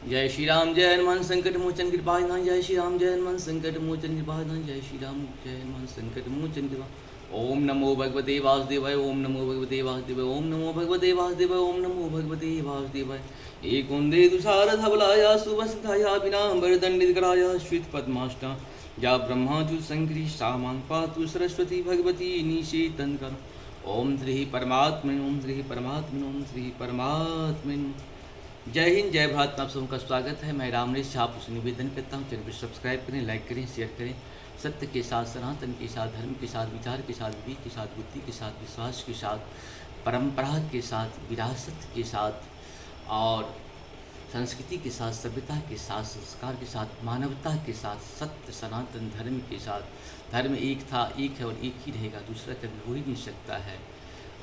जय श्री राम जय हनुमान संकट मोचन कृपानाथ जय श्री राम जय हनुमान संकट मोचन कृपानाथ जय श्री राम जय हनुमान संकट मोचन कृपा। ओम नमो भगवते वासुदेवाय ओम नमो भगवते वासुदेवाय ओम नमो भगवते वासुदेवाय ओम नमो भगवते वासुदेवाय। एक कुंदे तुषार धवलाया सुवसधाया विनाम्बर दंडितकराया श्वेत पद्माष्टा या ब्रह्माजु संकृ सामां पातु सरस्वती भगवती निषेतन कर। ओम श्री परमात्मन ओम श्री परमात्मन ओम श्री परमात्मन। जय हिंद जय भारत। आप सबका स्वागत है। मैं रामनेश झा आपसे निवेदन करता हूँ, चैनल को सब्सक्राइब करें, लाइक करें, शेयर करें। सत्य के साथ, सनातन के साथ, धर्म के साथ, विचार के साथ, विवेक के साथ, बुद्धि के साथ, विश्वास के साथ, परंपरा के साथ, विरासत के साथ और संस्कृति के साथ, सभ्यता के साथ, संस्कार के साथ, मानवता के साथ, सत्य सनातन धर्म के साथ। धर्म एक था, एक है और एक ही रहेगा, दूसरा कभी हो ही नहीं सकता है।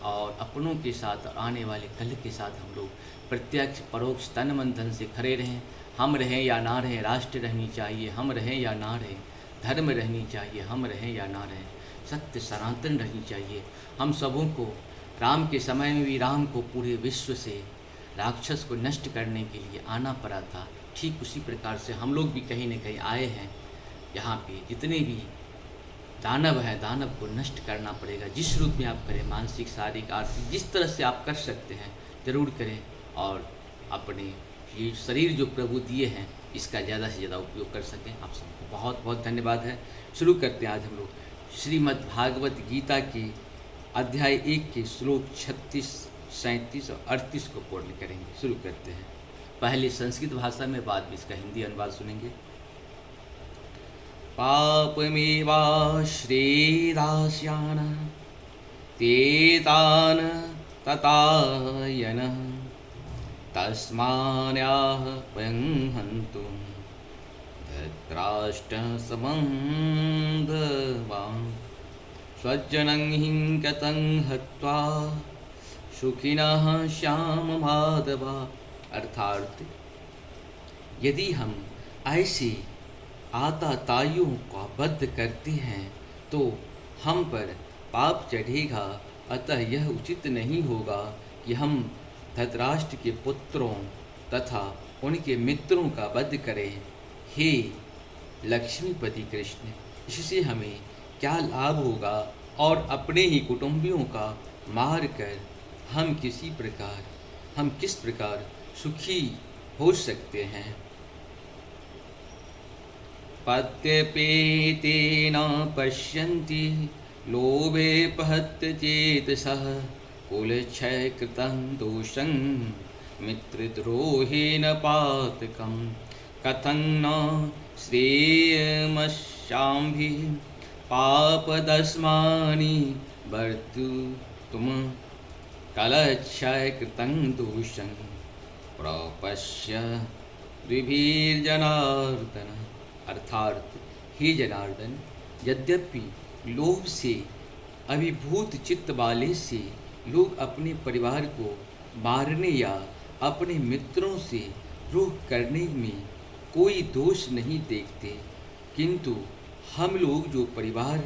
और अपनों के साथ और आने वाले कल के साथ हम लोग प्रत्यक्ष परोक्ष तन मन धन से खड़े रहें। हम रहें या ना रहें, राष्ट्र रहनी चाहिए, हम रहें या ना रहें, धर्म रहनी चाहिए, हम रहें या ना रहें, सत्य सनातन रहनी चाहिए। हम सबों को राम के समय में भी राम को पूरे विश्व से राक्षस को नष्ट करने के लिए आना पड़ा था। ठीक उसी प्रकार से हम लोग भी कहीं न कहीं आए हैं। यहाँ पे जितने भी दानव है, दानव को नष्ट करना पड़ेगा। जिस रूप में आप करें, मानसिक शारीरिक आर्थिक जिस तरह से आप कर सकते हैं ज़रूर करें। और अपने ये शरीर जो प्रभु दिए हैं इसका ज़्यादा से ज़्यादा उपयोग कर सकें। आप सबको बहुत बहुत धन्यवाद है। शुरू करते हैं आज हम लोग श्रीमद् भागवत गीता के अध्याय 1 के श्लोक 36, 37 और 38 को पूर्ण करेंगे। शुरू करते हैं। पहले संस्कृत भाषा में, बाद में इसका हिंदी अनुवाद सुनेंगे। पापमेवाश्रेदास्यान ते तान ततायन तस्मान्याह वयं हन्तुं धृतराष्ट्रसम्बन्धवान् स्वजनं हिं कतं हत्वा सुखिनः श्याम माधवा। अर्थात यदि हम ऐसे आताताइयों का वध करते हैं तो हम पर पाप चढ़ेगा। अतः यह उचित नहीं होगा कि हम धृतराष्ट्र के पुत्रों तथा उनके मित्रों का वध करें। हे लक्ष्मीपति कृष्ण, इससे हमें क्या लाभ होगा और अपने ही कुटुंबियों का मार कर हम किस प्रकार सुखी हो सकते हैं। पत्यपेते न पश्यन्ति लोभे पहत्य चेतसः कुलक्षय कृतं दोषं मित्रद्रोहेण पातकं कथं न श्रेयमशाम्भिः पापदस्मानि वर्तुतुं कलक्षय कृतं दोषं प्रपश्य द्विभिर्जनार्दन। अर्थात हे जनार्दन, यद्यपि लोभ से अभिभूत चित्त वाले से लोग अपने परिवार को मारने या अपने मित्रों से द्रोह करने में कोई दोष नहीं देखते, किंतु हम लोग जो परिवार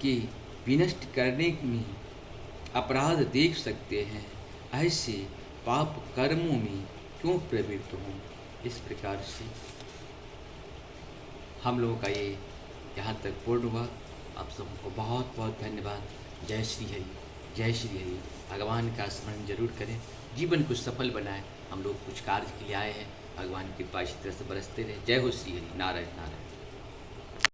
के विनष्ट करने में अपराध देख सकते हैं, ऐसे पाप कर्मों में क्यों प्रवृत्त हों। इस प्रकार से हम लोगों का ये यहाँ तक पूर्ण हुआ। आप सबको बहुत बहुत धन्यवाद। जय श्री हरि, जय श्री हरि। भगवान का स्मरण जरूर करें, जीवन को सफल बनाएं। हम लोग कुछ कार्य के लिए आए हैं, भगवान की कृपा इसी तरह से बरसते रहे। जय हो श्री हरि। नारायण नारायण।